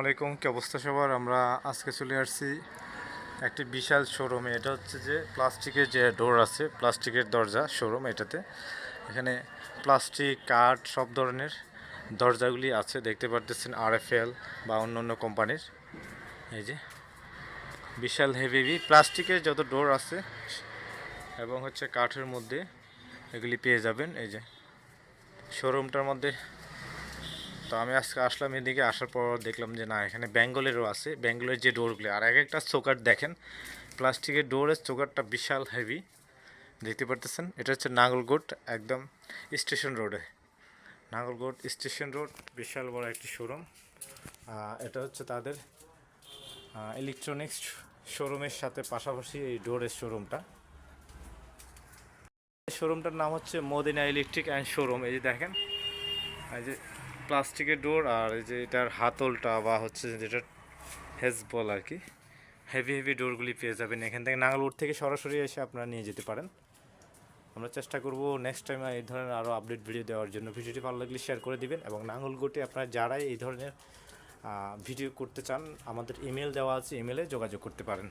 আলাইকুম, কি অবস্থা সবার? আমরা আজকে চলে আসছি একটি বিশাল শোরুমে। এটা হচ্ছে যে প্লাস্টিকের যে ডোর আছে, প্লাস্টিকের দরজা শোরুম। এখানে প্লাস্টিক, কাঠ, সব ধরনের দরজাগুলি আছে। দেখতে পারতেছেন RFL বা অন্য অন্য কোম্পানির। এই যে বিশাল হেভি প্লাস্টিকের যত ডোর আছে এবং হচ্ছে কাঠের মধ্যে এগুলি পেয়ে যাবেন। এই যে শোরুমটার মধ্যে। তো আমি আজকে আসলাম এদিকে, আসার পর দেখলাম যে না, এখানে বেঙ্গলেরও আছে। বেঙ্গলের যে ডোরগুলি, আর এক একটা চৌকাঠ দেখেন, প্লাস্টিকের ডোরের চৌকাঠটা বিশাল হেভি। দেখতে পারতেছেন, এটা হচ্ছে নাঙ্গলকোট, একদম স্টেশন রোডে। নাঙ্গলকোট স্টেশন রোড, বিশাল বড় একটি শোরুম। এটা হচ্ছে তাদের ইলেকট্রনিক্স শোরুমের সাথে পাশাপাশি এই ডোরের শোরুমটা। শোরুমটার নাম হচ্ছে মদিনা ইলেকট্রিক অ্যান্ড শোরুম। এই যে দেখেন, এই যে প্লাস্টিকের ডোর, আর এই যে এটার হাতলটা বা হচ্ছে যেটা হেজবল আর কি, হেভি ডোরগুলি পেয়ে যাবেন এখান থেকে। নাঙ্গলকোট থেকে সরাসরি এসে আপনারা নিয়ে যেতে পারেন। আমরা চেষ্টা করব নেক্সট টাইম এই ধরনের আরও আপডেট ভিডিও দেওয়ার জন্য। ভিডিওটি ভালো লাগলে শেয়ার করে দিবেন, এবং নাঙ্গলকোটে আপনারা যারাই এই ধরনের ভিডিও করতে চান, আমাদের ইমেল দেওয়া আছে, ইমেলে যোগাযোগ করতে পারেন।